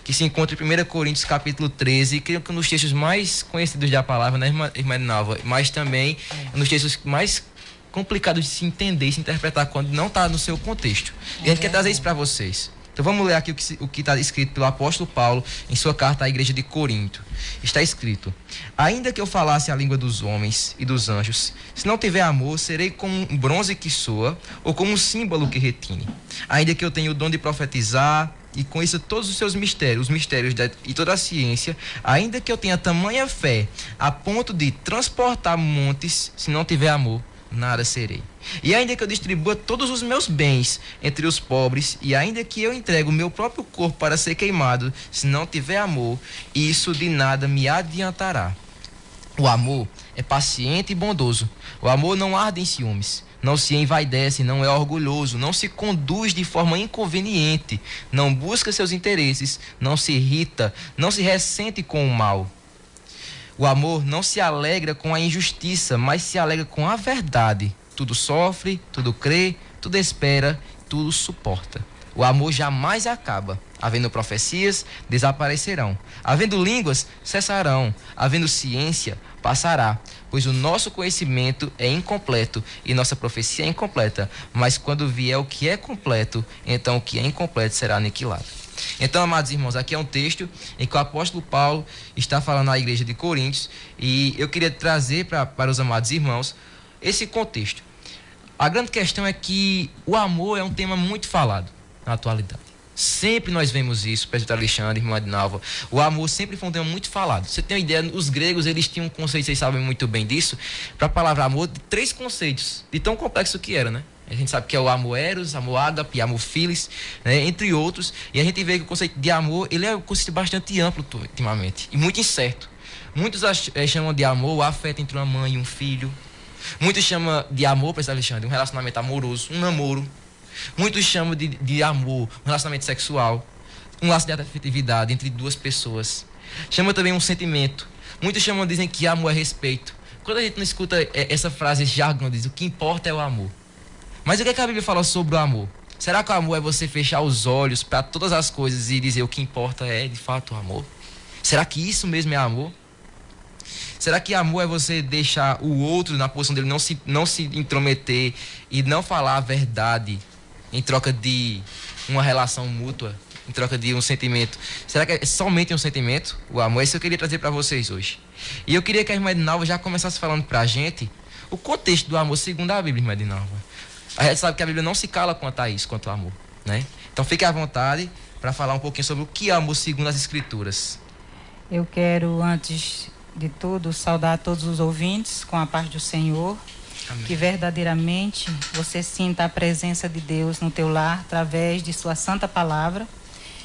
que se encontra em 1 Coríntios capítulo 13, creio que um dos textos mais conhecidos da palavra, né, irmã Nalva? Mas também um dos textos mais complicados de se entender e se interpretar quando não está no seu contexto. E a gente quer trazer isso para vocês. Então vamos ler aqui o que está escrito pelo apóstolo Paulo em sua carta à igreja de Corinto. Está escrito: ainda que eu falasse a língua dos homens e dos anjos, se não tiver amor, serei como um bronze que soa ou como um símbolo que retine. Ainda que eu tenha o dom de profetizar e conheça todos os seus mistérios, e toda a ciência, ainda que eu tenha tamanha fé a ponto de transportar montes, se não tiver amor, nada serei. E ainda que eu distribua todos os meus bens entre os pobres, e ainda que eu entregue o meu próprio corpo para ser queimado, se não tiver amor, isso de nada me adiantará. O amor é paciente e bondoso. O amor não arde em ciúmes, não se envaidece, não é orgulhoso, não se conduz de forma inconveniente, não busca seus interesses, não se irrita, não se ressente com o mal. O amor não se alegra com a injustiça, mas se alegra com a verdade. Tudo sofre, tudo crê, tudo espera, tudo suporta. O amor jamais acaba. Havendo profecias, desaparecerão. Havendo línguas, cessarão. Havendo ciência, passará. Pois o nosso conhecimento é incompleto e nossa profecia é incompleta. Mas quando vier o que é completo, então o que é incompleto será aniquilado. Então, amados irmãos, aqui é um texto em que o apóstolo Paulo está falando à igreja de Coríntios, e eu queria trazer para os amados irmãos esse contexto. A grande questão é que o amor é um tema muito falado na atualidade. Sempre nós vemos isso, presbítero Alexandre, irmã Adinalva. O amor sempre foi um tema muito falado. Você tem uma ideia, os gregos, eles tinham um conceito, vocês sabem muito bem disso, para a palavra amor, de 3 conceitos, de tão complexo que era, né? A gente sabe que é o amor eros, amor ágape, amor filis, né, entre outros. E a gente vê que o conceito de amor, ele é um conceito bastante amplo ultimamente e muito incerto. Muitos chamam de amor o afeto entre uma mãe e um filho. Muitos chamam de amor, professor Alexandre, um relacionamento amoroso, um namoro. Muitos chamam de amor um relacionamento sexual, um laço de afetividade entre 2 pessoas. Chama também um sentimento. Muitos dizem que amor é respeito. Quando a gente não escuta essa frase, esse jargão, diz o que importa é o amor. Mas o que a Bíblia fala sobre o amor? Será que o amor é você fechar os olhos para todas as coisas e dizer o que importa é de fato o amor? Será que isso mesmo é amor? Será que amor é você deixar o outro na posição dele, não se intrometer e não falar a verdade em troca de uma relação mútua, em troca de um sentimento? Será que é somente um sentimento? O amor é isso que eu queria trazer para vocês hoje. E eu queria que a irmã Edinalva já começasse falando para a gente o contexto do amor segundo a Bíblia, irmã Edinalva. A gente sabe que a Bíblia não se cala quanto a isso, quanto ao amor, né? Então fique à vontade para falar um pouquinho sobre o que é amor segundo as Escrituras. Eu quero, antes de tudo, saudar todos os ouvintes com a paz do Senhor. Amém. Que verdadeiramente você sinta a presença de Deus no teu lar através de sua santa palavra.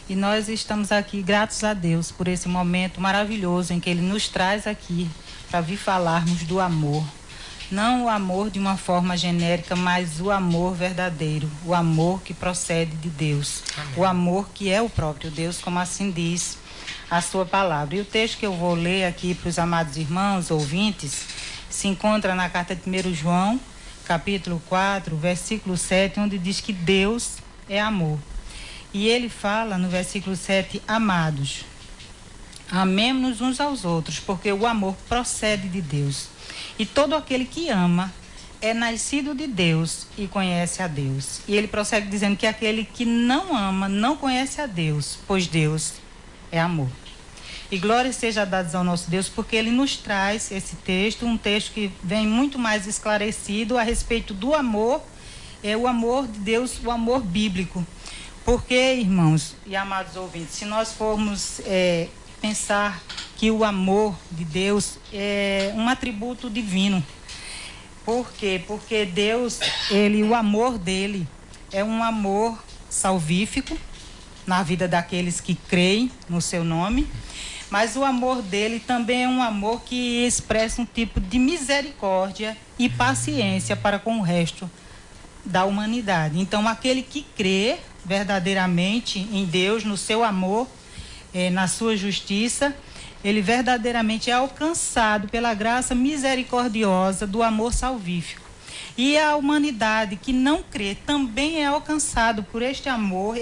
E nós estamos aqui gratos a Deus por esse momento maravilhoso em que Ele nos traz aqui para vir falarmos do amor. Não o amor de uma forma genérica, mas o amor verdadeiro, o amor que procede de Deus. Amém. O amor que é o próprio Deus, como assim diz a sua palavra. E o texto que eu vou ler aqui para os amados irmãos, ouvintes, se encontra na carta de 1 João, capítulo 4, versículo 7, onde diz que Deus é amor. E ele fala no versículo 7, amados, amemo-nos uns aos outros, porque o amor procede de Deus. E todo aquele que ama é nascido de Deus e conhece a Deus. E ele prossegue dizendo que aquele que não ama não conhece a Deus, pois Deus é amor. E glória seja dada ao nosso Deus, porque Ele nos traz esse texto, um texto que vem muito mais esclarecido a respeito do amor, o amor de Deus, o amor bíblico. Porque, irmãos e amados ouvintes, se nós formos pensar que o amor de Deus é um atributo divino. Por quê? Porque Deus, o amor dele é um amor salvífico na vida daqueles que creem no seu nome, mas o amor dele também é um amor que expressa um tipo de misericórdia e paciência para com o resto da humanidade. Então, aquele que crê verdadeiramente em Deus, no seu amor, na sua justiça, ele verdadeiramente é alcançado pela graça misericordiosa do amor salvífico. E a humanidade que não crê também é alcançado por este amor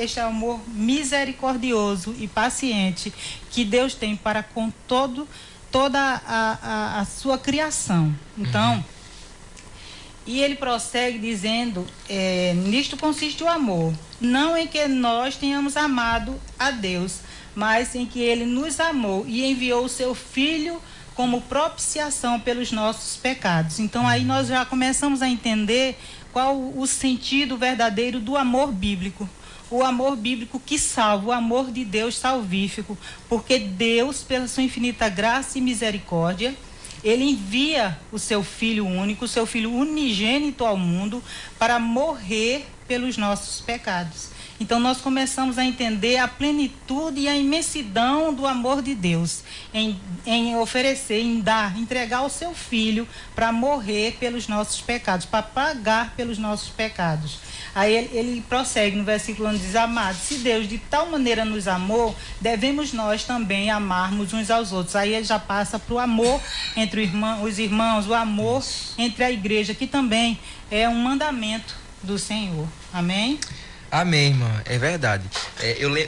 misericordioso e paciente que Deus tem para com toda a sua criação. Então, e ele prossegue dizendo, nisto consiste o amor, não em que nós tenhamos amado a Deus, mas em que ele nos amou e enviou o seu Filho como propiciação pelos nossos pecados. Então aí nós já começamos a entender qual o sentido verdadeiro do amor bíblico. O amor bíblico que salva, o amor de Deus salvífico, porque Deus, pela sua infinita graça e misericórdia, ele envia o seu Filho único, o seu Filho unigênito ao mundo para morrer pelos nossos pecados. Então nós começamos a entender a plenitude e a imensidão do amor de Deus em oferecer, em dar, entregar o seu Filho para morrer pelos nossos pecados, para pagar pelos nossos pecados. Aí ele prossegue no versículo onde diz: amados, se Deus de tal maneira nos amou, devemos nós também amarmos uns aos outros. Aí ele já passa para o amor entre os irmãos, o amor entre a igreja, que também é um mandamento do Senhor. Amém? Amém, irmã, é verdade.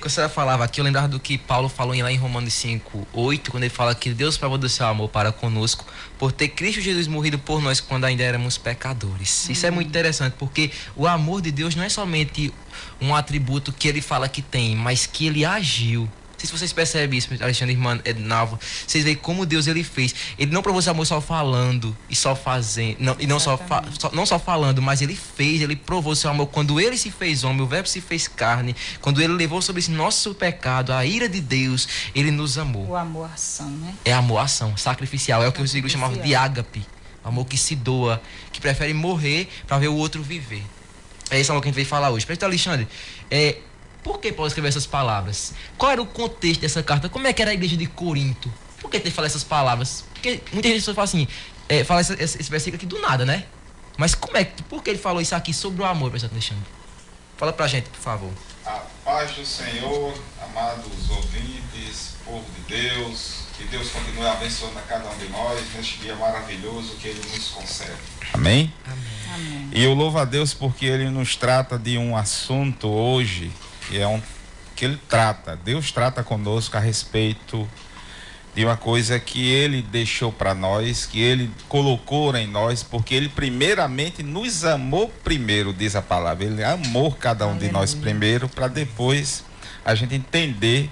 Quando a senhora falava aqui, eu lembrava do que Paulo falou lá em Romanos 5:8, quando ele fala que Deus provou do seu amor para conosco, por ter Cristo Jesus morrido por nós quando ainda éramos pecadores. Isso é muito interessante, porque o amor de Deus não é somente um atributo que ele fala que tem, mas que ele agiu. Não sei se vocês percebem isso, Alexandre, irmã Ednalva. Vocês veem como Deus ele fez. Ele não provou seu amor só falando e só fazendo. Não só falando, mas ele fez, ele provou seu amor quando ele se fez homem, o verbo se fez carne, quando ele levou sobre si nosso pecado, a ira de Deus, ele nos amou. O amor-ação, né? É amor-ação, sacrificial. É o que os gregos chamavam de ágape. Amor que se doa, que prefere morrer para ver o outro viver. É esse amor que a gente veio falar hoje. Pastor Alexandre, por que Paulo escreveu essas palavras? Qual era o contexto dessa carta? Como é que era a igreja de Corinto? Por que ele falou essas palavras? Porque muita gente fala assim, fala esse versículo aqui do nada, né? Mas por que ele falou isso aqui sobre o amor, pastor Alexandre? Fala pra gente, por favor. A paz do Senhor, amados ouvintes, povo de Deus, que Deus continue abençoando a cada um de nós neste dia maravilhoso que Ele nos concede. Amém? Amém. E eu louvo a Deus porque Ele nos trata de um assunto hoje, que Ele trata, Deus trata conosco a respeito de uma coisa que Ele deixou para nós, que Ele colocou em nós, porque Ele primeiramente nos amou primeiro, diz a palavra. Ele amou cada um de nós primeiro, para depois a gente entender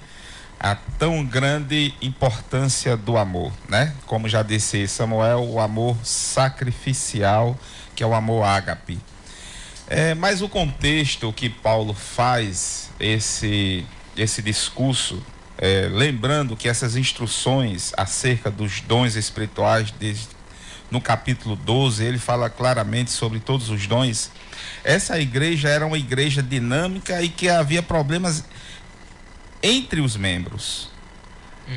a tão grande importância do amor, né? Como já disse Samuel, o amor sacrificial, que é o amor ágape. Mas o contexto que Paulo faz esse discurso, lembrando que essas instruções acerca dos dons espirituais, no capítulo 12, ele fala claramente sobre todos os dons. Essa igreja era uma igreja dinâmica e que havia problemas entre os membros.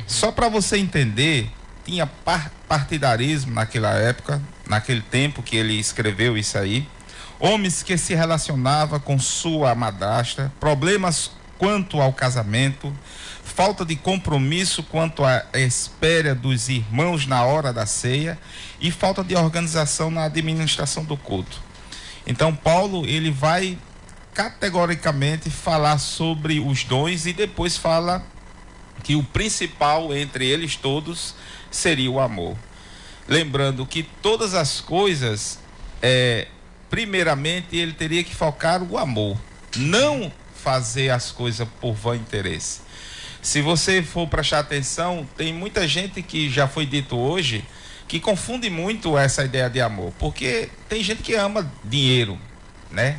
Só para você entender, tinha partidarismo naquela época, naquele tempo que ele escreveu isso aí. Homens que se relacionavam com sua madrasta, problemas quanto ao casamento, falta de compromisso quanto à espera dos irmãos na hora da ceia e falta de organização na administração do culto. Então Paulo, ele vai categoricamente falar sobre os dons e depois fala que o principal entre eles todos seria o amor. Lembrando que todas as coisas, primeiramente ele teria que focar o amor, não fazer as coisas por vão interesse. Se você for prestar atenção, tem muita gente que já foi dito hoje que confunde muito essa ideia de amor, porque tem gente que ama dinheiro, né?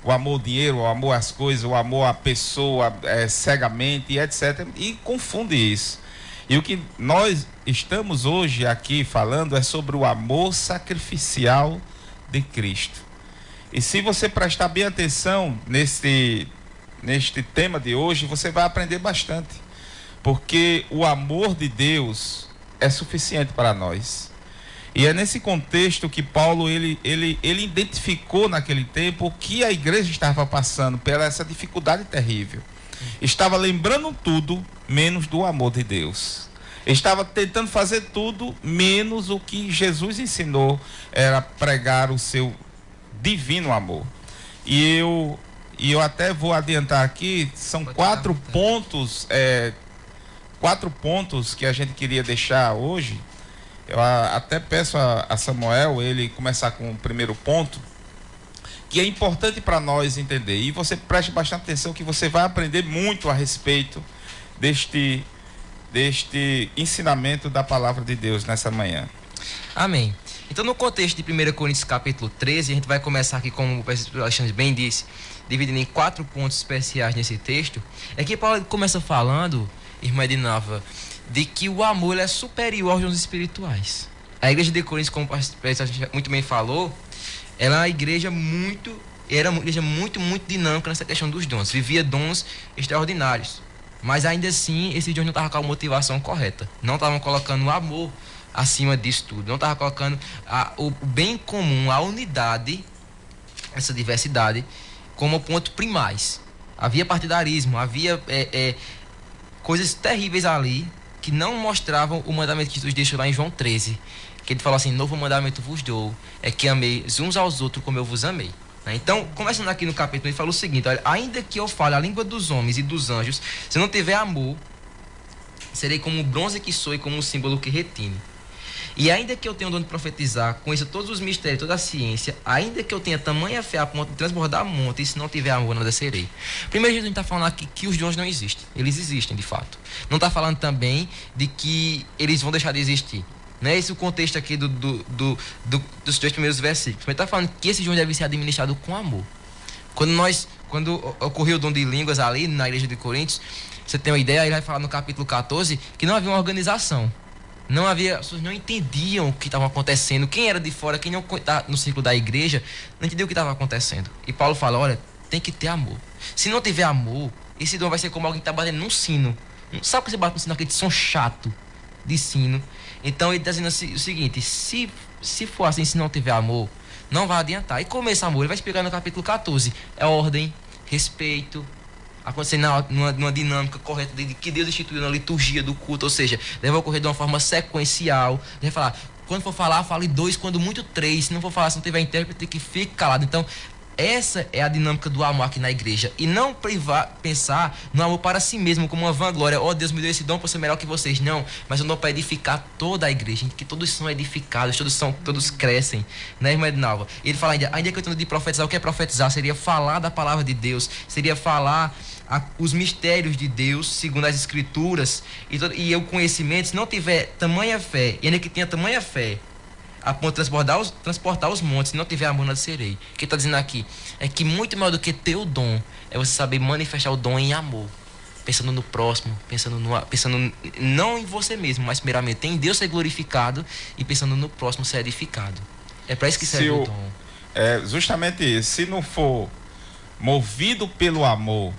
O amor ao dinheiro, o amor às coisas, o amor à pessoa cegamente, etc. E confunde isso. E o que nós estamos hoje aqui falando é sobre o amor sacrificial de Cristo. E se você prestar bem atenção neste tema de hoje, você vai aprender bastante. Porque o amor de Deus é suficiente para nós. E é nesse contexto que Paulo ele identificou naquele tempo o que a igreja estava passando pela essa dificuldade terrível. Estava lembrando tudo menos do amor de Deus. Estava tentando fazer tudo menos o que Jesus ensinou, era pregar o seu divino amor. E eu até vou adiantar aqui, são quatro pontos que a gente queria deixar hoje. Eu até peço a Samuel, ele começar com o primeiro ponto, que é importante para nós entender. E você preste bastante atenção, que você vai aprender muito a respeito deste ensinamento da palavra de Deus nessa manhã. Amém. Então, no contexto de 1 Coríntios capítulo 13, a gente vai começar aqui, como o pastor Alexandre bem disse, dividindo em 4 pontos especiais nesse texto. É que Paulo começa falando, irmã Edinalva, de que o amor é superior aos dons espirituais. A igreja de Coríntios, como o pastor muito bem falou, era uma igreja muito dinâmica nessa questão dos dons. Vivia dons extraordinários. Mas ainda assim, esses dons não estavam com a motivação correta. Não estavam colocando o amor acima disso tudo. Não estavam colocando o bem comum, a unidade, essa diversidade, como ponto primais. Havia partidarismo, havia coisas terríveis ali que não mostravam o mandamento que Jesus deixou lá em João 13. Que ele falou assim: novo mandamento vos dou, é que ameis uns aos outros como eu vos amei. Então, começando aqui no capítulo, ele fala o seguinte: olha, ainda que eu fale a língua dos homens e dos anjos, se não tiver amor, serei como o bronze que sou e como o símbolo que retine. E ainda que eu tenha o dom de profetizar, conheça todos os mistérios, toda a ciência, ainda que eu tenha tamanha fé a ponto de transbordar monte, e se não tiver amor, não descerei. Primeiro, Jesus está falando aqui que os dons não existem. Eles existem, de fato. Não está falando também de que eles vão deixar de existir. Não é esse o contexto aqui dos 2 primeiros versículos. Mas está falando que esses dons devem ser administrados com amor. Quando ocorreu o dom de línguas ali na igreja de Coríntios, você tem uma ideia, ele vai falar no capítulo 14 que não havia uma organização. Não havia, as pessoas não entendiam o que estava acontecendo. Quem era de fora, quem não está no círculo da igreja, não entendia o que estava acontecendo. E Paulo fala: olha, tem que ter amor. Se não tiver amor, esse dom vai ser como alguém que está batendo num sino. Sabe que você bate no sino, aquele som chato de sino? Então ele está dizendo o seguinte: se for assim, se não tiver amor, não vai adiantar. E como esse amor, ele vai explicar no capítulo 14. É ordem, respeito, acontecendo numa dinâmica correta de que Deus instituiu na liturgia do culto, ou seja, deve ocorrer de uma forma sequencial. Deve falar, quando for falar, fale 2, quando muito 3. Se não for falar, se não tiver intérprete, que fique calado. Então, essa é a dinâmica do amor aqui na igreja. E não pensar no amor para si mesmo como uma vanglória. Oh, Deus me deu esse dom para ser melhor que vocês. Não, mas um dom para edificar toda a igreja. Que todos são edificados, todos crescem. Né, irmã Edinalva? Ele fala ainda que eu tenho de profetizar. O que é profetizar? Seria falar da palavra de Deus. Seria falar os mistérios de Deus, segundo as escrituras. E o conhecimento, se não tiver tamanha fé, e ainda que tenha tamanha fé, a ponto de transportar os montes, se não tiver amor, não serei. O que está dizendo aqui é que muito maior do que ter o dom é você saber manifestar o dom em amor, pensando no próximo, pensando não em você mesmo, mas primeiramente em Deus ser glorificado e pensando no próximo ser edificado. É para isso que serve o dom. É justamente isso. Se não for movido pelo amor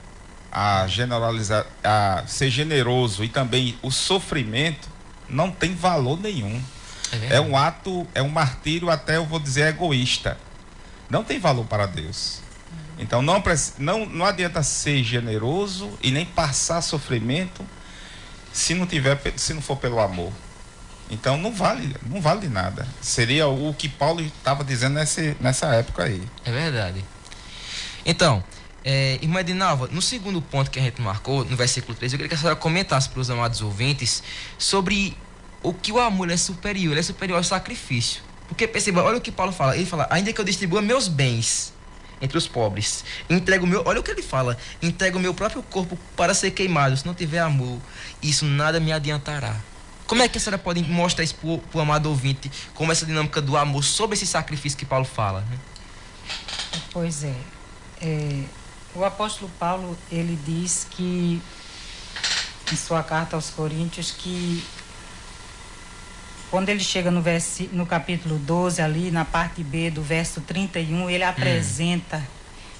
a generalizar, a ser generoso, e também o sofrimento, não tem valor nenhum. É um ato, é um martírio, até eu vou dizer dizer, não tem valor para Deus. Então não adianta ser generoso e nem passar sofrimento se não for pelo amor. Então não vale de nada. Seria o que Paulo estava dizendo nessa época aí. É verdade. Então, irmã Edinalva, no segundo ponto que a gente marcou, no versículo 3, eu queria que a senhora comentasse para os amados ouvintes sobre o que o amor é superior ao sacrifício. Porque perceba, olha o que Paulo fala. Ele fala: ainda que eu distribua meus bens entre os pobres, olha o que ele fala: entrego o meu próprio corpo para ser queimado. Se não tiver amor, isso nada me adiantará. Como é que a senhora pode mostrar isso para o amado ouvinte, como essa dinâmica do amor sobre esse sacrifício que Paulo fala? Pois o apóstolo Paulo, ele diz que, em sua carta aos Coríntios, que quando ele chega no capítulo 12, ali na parte B do verso 31, ele apresenta: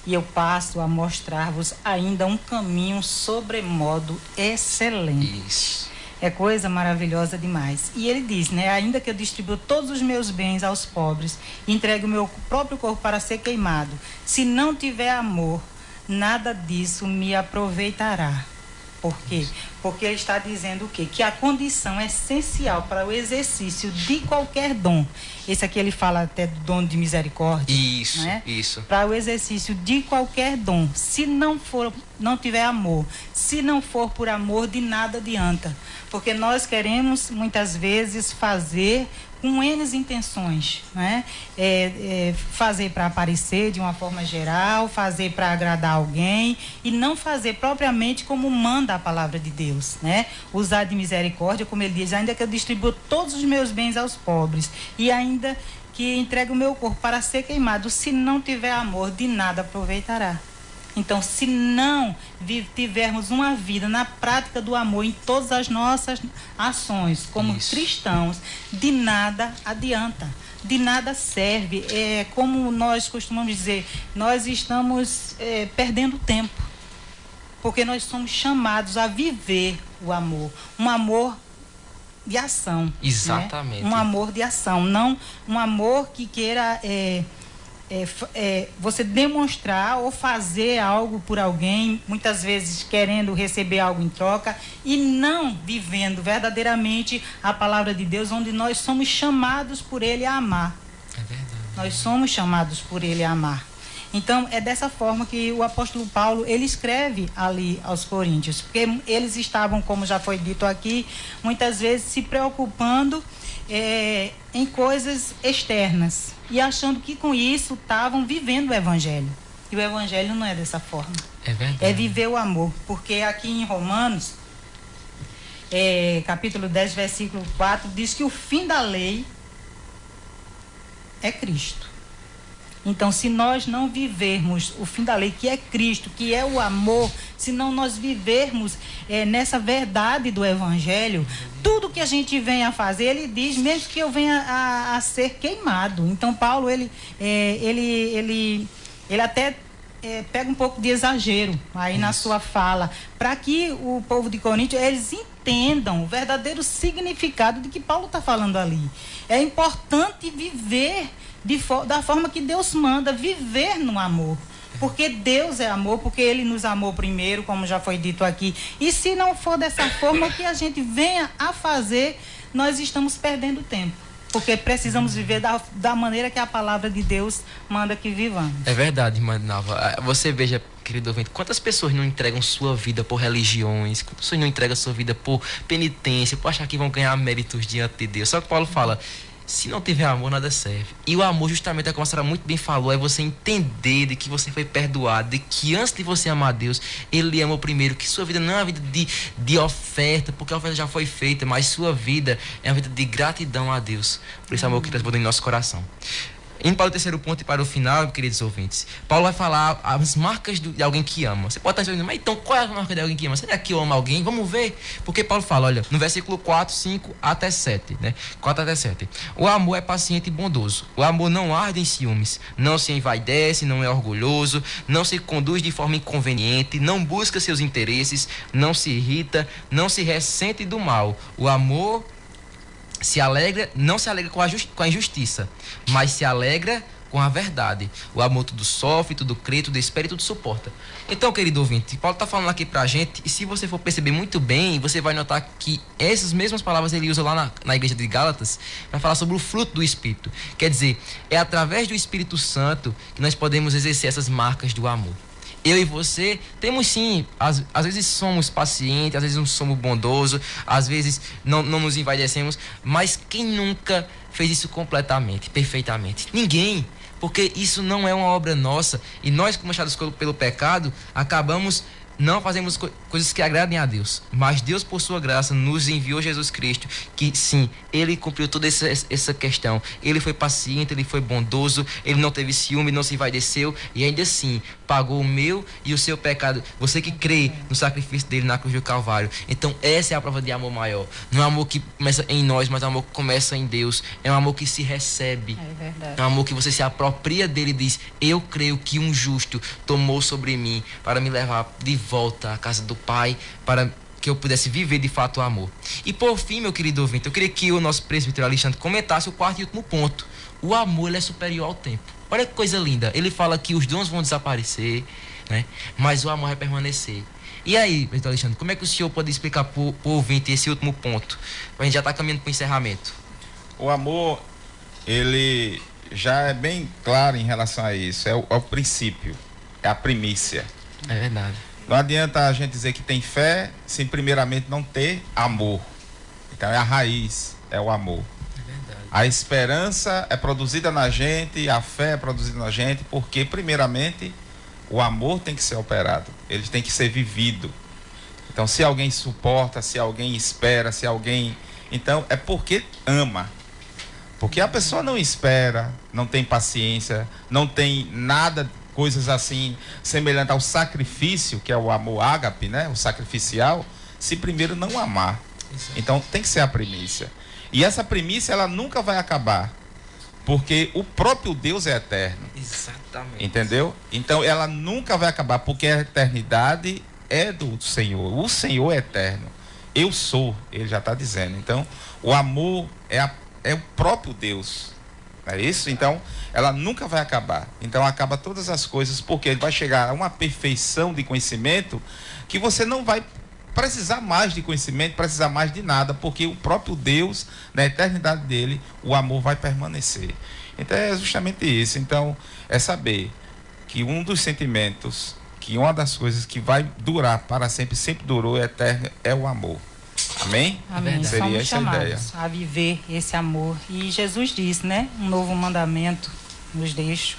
e eu passo a mostrar-vos ainda um caminho sobremodo excelente. Isso. É coisa maravilhosa demais. E ele diz, né? Ainda que eu distribua todos os meus bens aos pobres, entregue o meu próprio corpo para ser queimado, se não tiver amor, nada disso me aproveitará. Por quê? Porque ele está dizendo o quê? Que a condição essencial para o exercício de qualquer dom, esse aqui ele fala até do dom de misericórdia. Isso, né? isso. Para o exercício de qualquer dom, se não tiver amor, se não for por amor, de nada adianta. Porque nós queremos, muitas vezes, fazer com N intenções, né? Fazer para aparecer de uma forma geral, fazer para agradar alguém e não fazer propriamente como manda a palavra de Deus, né? Usar de misericórdia, como ele diz, ainda que eu distribua todos os meus bens aos pobres e ainda que entregue o meu corpo para ser queimado, se não tiver amor, de nada aproveitará. Então, se não tivermos uma vida na prática do amor em todas as nossas ações, como cristãos, de nada adianta, de nada serve. Como nós costumamos dizer, nós estamos perdendo tempo, porque nós somos chamados a viver o amor, um amor de ação. Exatamente. Né? Um amor de ação, não um amor que queira... você demonstrar ou fazer algo por alguém, muitas vezes querendo receber algo em troca e não vivendo verdadeiramente a palavra de Deus, onde nós somos chamados por Ele a amar. É verdade. Nós somos chamados por Ele a amar. Então, é dessa forma que o apóstolo Paulo, ele escreve ali aos Coríntios, porque eles estavam, como já foi dito aqui, muitas vezes se preocupando em coisas externas e achando que com isso estavam vivendo o evangelho. E o evangelho não é dessa forma. É verdade. É viver o amor, porque aqui em Romanos, capítulo 10, versículo 4, diz que o fim da lei é Cristo. Então, se nós não vivermos o fim da lei, que é Cristo, que é o amor, se não nós vivermos nessa verdade do evangelho, tudo que a gente vem a fazer, ele diz, mesmo que eu venha a ser queimado. Então, Paulo, ele até pega um pouco de exagero aí na sua fala, para que o povo de Corinto, eles entendam o verdadeiro significado de que Paulo está falando ali. É importante viver da forma que Deus manda, viver no amor. Porque Deus é amor, porque Ele nos amou primeiro, como já foi dito aqui. E se não for dessa forma, o que a gente venha a fazer, nós estamos perdendo tempo. Porque precisamos viver da maneira que a palavra de Deus manda que vivamos. É verdade, irmã Nalva. Você veja, querido ouvinte, quantas pessoas não entregam sua vida por religiões, quantas pessoas não entregam sua vida por penitência, por achar que vão ganhar méritos diante de Deus. Só que Paulo fala... Se não tiver amor, nada serve. E o amor, justamente, como a senhora muito bem falou, é você entender de que você foi perdoado, de que antes de você amar Deus, Ele lhe amou primeiro, que sua vida não é uma vida de oferta, porque a oferta já foi feita, mas sua vida é uma vida de gratidão a Deus. Por esse amor que transborda em nosso coração. Indo para o terceiro ponto e para o final, queridos ouvintes, Paulo vai falar as marcas de alguém que ama. Você pode estar dizendo, mas então qual é a marca de alguém que ama? Será que eu amo alguém? Vamos ver. Porque Paulo fala, olha, no versículo 4, 5 até 7, né? 4 até 7. O amor é paciente e bondoso. O amor não arde em ciúmes, não se envaidece, não é orgulhoso, não se conduz de forma inconveniente, não busca seus interesses, não se irrita, não se ressente do mal. O amor não se alegra com a injustiça, mas se alegra com a verdade. O amor tudo sofre, tudo crê, tudo espera e tudo suporta. Então, querido ouvinte, Paulo está falando aqui pra gente, e se você for perceber muito bem, você vai notar que essas mesmas palavras ele usa lá na igreja de Gálatas, para falar sobre o fruto do Espírito. Quer dizer, é através do Espírito Santo que nós podemos exercer essas marcas do amor. Eu e você temos sim, às vezes somos pacientes, às vezes não somos bondosos, às vezes não nos envaidecemos, mas quem nunca fez isso completamente, perfeitamente? Ninguém, porque isso não é uma obra nossa, e nós, como achados pelo pecado, acabamos não fazemos coisas que agradem a Deus, mas Deus, por sua graça, nos enviou Jesus Cristo, que sim, Ele cumpriu toda essa questão. Ele foi paciente, Ele foi bondoso, Ele não teve ciúme, não se envaideceu, e ainda assim pagou o meu e o seu pecado. Você que crê no sacrifício dele na cruz do Calvário. Então essa é a prova de amor maior. Não é um amor que começa em nós, mas é um amor que começa em Deus. É um amor que se recebe. É verdade. É um amor que você se apropria dele e diz, eu creio que um justo tomou sobre mim para me levar de volta à casa do Pai, para que eu pudesse viver de fato o amor. E por fim, meu querido ouvinte, eu queria que o nosso presbítero Alexandre comentasse o quarto e último ponto. O amor, ele é superior ao tempo. Olha que coisa linda. Ele fala que os dons vão desaparecer, né? Mas o amor vai permanecer. E aí, pastor Alexandre, como é que o senhor pode explicar para o ouvinte esse último ponto? A gente já está caminhando para o encerramento. O amor, ele já é bem claro em relação a isso. É o princípio, é a primícia. É verdade. Não adianta a gente dizer que tem fé sem primeiramente não ter amor. Então é a raiz, é o amor. É verdade. A esperança é produzida na gente, a fé é produzida na gente, porque primeiramente o amor tem que ser operado, ele tem que ser vivido. Então, se alguém suporta, se alguém espera, se alguém... Então, é porque ama. Porque a pessoa não espera, não tem paciência, não tem nada, coisas assim, semelhante ao sacrifício, que é o amor ágape, né? O sacrificial, se primeiro não amar. Exato. Então, tem que ser a primícia. E essa primícia, ela nunca vai acabar. Porque o próprio Deus é eterno. Exatamente. Entendeu? Então ela nunca vai acabar, porque a eternidade é do Senhor. O Senhor é eterno. Eu sou, ele já está dizendo. Então, o amor é o próprio Deus. Não é isso? Então, ela nunca vai acabar. Então, acaba todas as coisas, porque ele vai chegar a uma perfeição de conhecimento que você não vai precisar mais de conhecimento, precisar mais de nada, porque o próprio Deus, na eternidade dele, o amor vai permanecer. Então é justamente isso. Então é saber que um dos sentimentos, que uma das coisas que vai durar para sempre, sempre durou, é eterno, é o amor. Amém? Amém. Seria Somos essa a ideia. chamados a viver esse amor. E Jesus diz, né? Um novo mandamento nos deixo.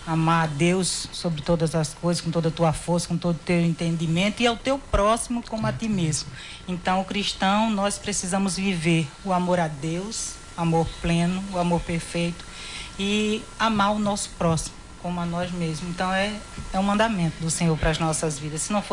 Amar a Deus sobre todas as coisas, com toda a tua força, com todo o teu entendimento, e ao teu próximo como a ti mesmo. Então, o cristão, nós precisamos viver o amor a Deus, amor pleno, o amor perfeito, e amar o nosso próximo como a nós mesmos. Então, é um mandamento do Senhor para as nossas vidas. Se não for